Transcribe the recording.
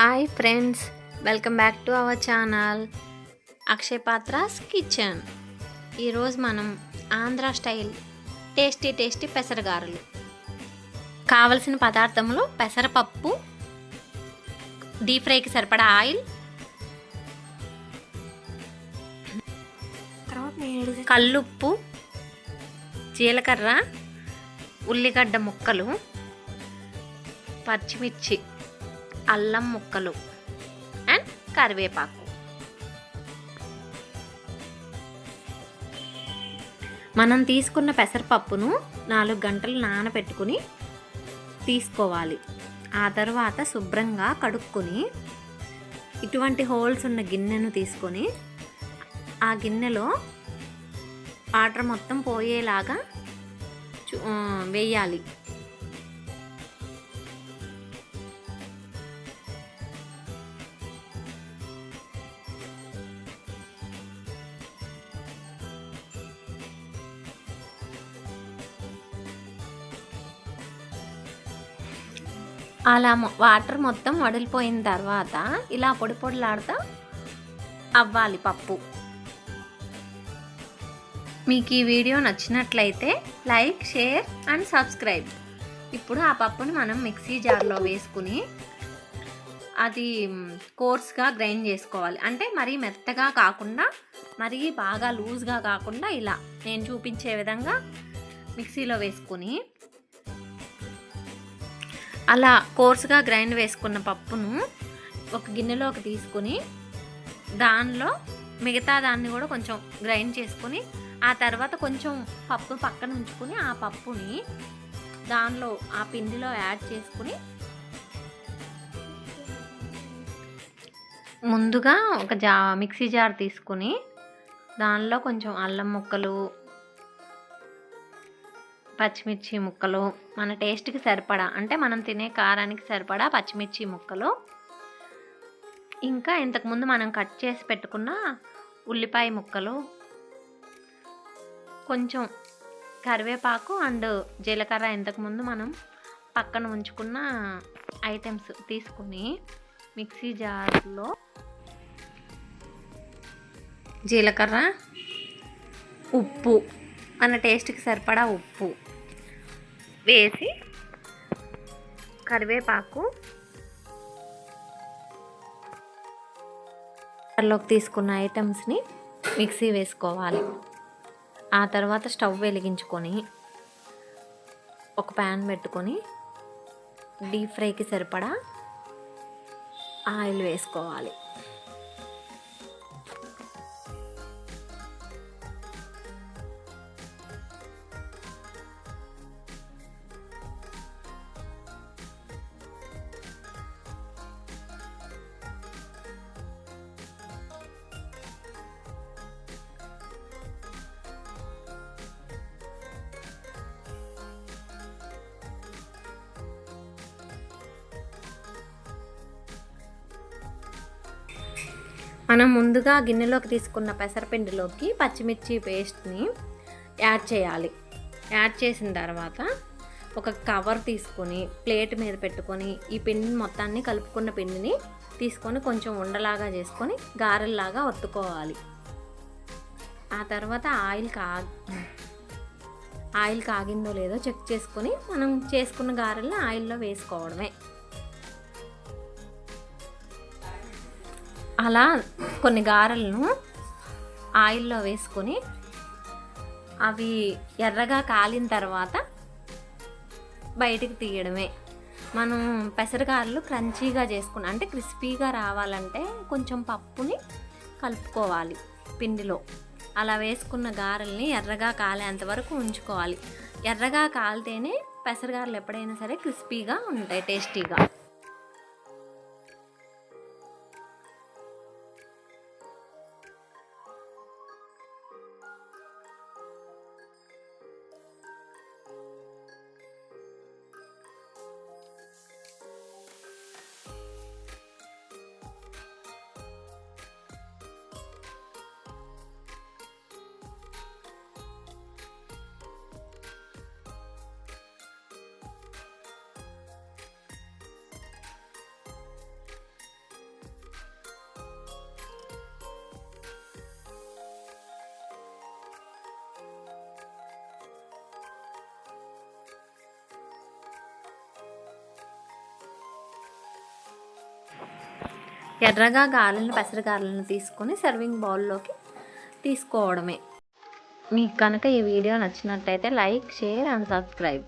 Hi friends, welcome back to our channel Akshay Patra's kitchen. ఈరోజు మనం Andhra style tasty పెసరగారెలు. కావలసిన పదార్థములు: పెసరపప్పు, డీప్ ఫ్రైకి సరిపడా ఆయిల్, కల్లుప్పు, జీలకర్ర, ఉల్లిగడ్డ ముక్కలు, పచ్చిమిర్చి, అల్లం ముక్కలు అండ్ కరివేపాకు. మనం తీసుకున్న పెసరపప్పును 4 గంటలు నానబెట్టుకుని తీసుకోవాలి. ఆ తర్వాత శుభ్రంగా కడుక్కొని ఇటువంటి హోల్స్ ఉన్న గిన్నెను తీసుకొని ఆ గిన్నెలో వాటర్ మొత్తం పోయేలాగా వేయాలి. అలా వాటర్ మొత్తం వడిలిపోయిన తర్వాత ఇలా పొడి పొడిలాడుతూ అవ్వాలి పప్పు. మీకు ఈ వీడియో నచ్చినట్లయితే లైక్, షేర్ అండ్ సబ్స్క్రైబ్. ఇప్పుడు ఆ పప్పుని మనం మిక్సీ జార్లో వేసుకుని అది కోర్స్గా గ్రైండ్ చేసుకోవాలి. అంటే మరీ మెత్తగా కాకుండా, మరీ బాగా లూజ్గా కాకుండా ఇలా నేను చూపించే విధంగా మిక్సీలో వేసుకుని అలా కోర్సుగా గ్రైండ్ వేసుకున్న పప్పును ఒక గిన్నెలోకి తీసుకుని దానిలో మిగతా దాన్ని కూడా కొంచెం గ్రైండ్ చేసుకుని ఆ తర్వాత కొంచెం పప్పు పక్కన ఉంచుకుని ఆ పప్పుని దానిలో ఆ పిండిలో యాడ్ చేసుకుని ముందుగా ఒక మిక్సీ జార్ తీసుకుని దానిలో కొంచెం అల్లం ముక్కలు, పచ్చిమిర్చి ముక్కలు, మన టేస్ట్కి సరిపడా అంటే మనం తినే కారానికి సరిపడా పచ్చిమిర్చి ముక్కలు, ఇంకా ఇంతకుముందు మనం కట్ చేసి పెట్టుకున్న ఉల్లిపాయ ముక్కలు, కొంచెం కరివేపాకు అండ్ జీలకర్ర, ఇంతకుముందు మనం పక్కన ఉంచుకున్న ఐటమ్స్ తీసుకుని మిక్సీ జార్లో జీలకర్ర, ఉప్పు, మన టేస్ట్కి సరిపడా ఉప్పు వేసి కరివేపాకు లోకి తీసుకున్న ఐటమ్స్ని మిక్సీ వేసుకోవాలి. ఆ తర్వాత స్టవ్ వెలిగించుకొని ఒక ప్యాన్ పెట్టుకొని డీప్ ఫ్రైకి సరిపడా ఆయిల్ వేసుకోవాలి. మనం ముందుగా గిన్నెలోకి తీసుకున్న పెసరపిండిలోకి పచ్చిమిర్చి పేస్ట్ని యాడ్ చేయాలి. యాడ్ చేసిన తర్వాత ఒక కవర్ తీసుకొని ప్లేట్ మీద పెట్టుకొని ఈ పిండిని మొత్తాన్ని కలుపుకున్న పిండిని తీసుకొని కొంచెం ఉండలాగా చేసుకొని గారెల్లాగా ఒత్తుకోవాలి. ఆ తర్వాత ఆయిల్ కాగిందో లేదో చెక్ చేసుకొని మనం చేసుకున్న గారెల్ని ఆయిల్లో వేసుకోవడమే. అలా కొన్ని గారెలను ఆయిల్లో వేసుకొని అవి ఎర్రగా కాలిన తర్వాత బయటికి తీయడమే. మనం పెసరగారెలు క్రంచీగా చేసుకున్నాం అంటే క్రిస్పీగా రావాలంటే కొంచెం పప్పుని కలుపుకోవాలి పిండిలో. అలా వేసుకున్న గారెల్ని ఎర్రగా కాలేంత వరకు ఉంచుకోవాలి. ఎర్రగా కాలితేనే పెసరగారెలు ఎప్పుడైనా సరే క్రిస్పీగా ఉంటాయి, టేస్టీగా. ఎర్రగా గారెలను పెసర గారెలను తీసుకొని సర్వింగ్ బౌల్లోకి తీసుకోవడమే. మీకు కనుక ఈ వీడియో నచ్చినట్టయితే లైక్, షేర్ అండ్ సబ్స్క్రైబ్.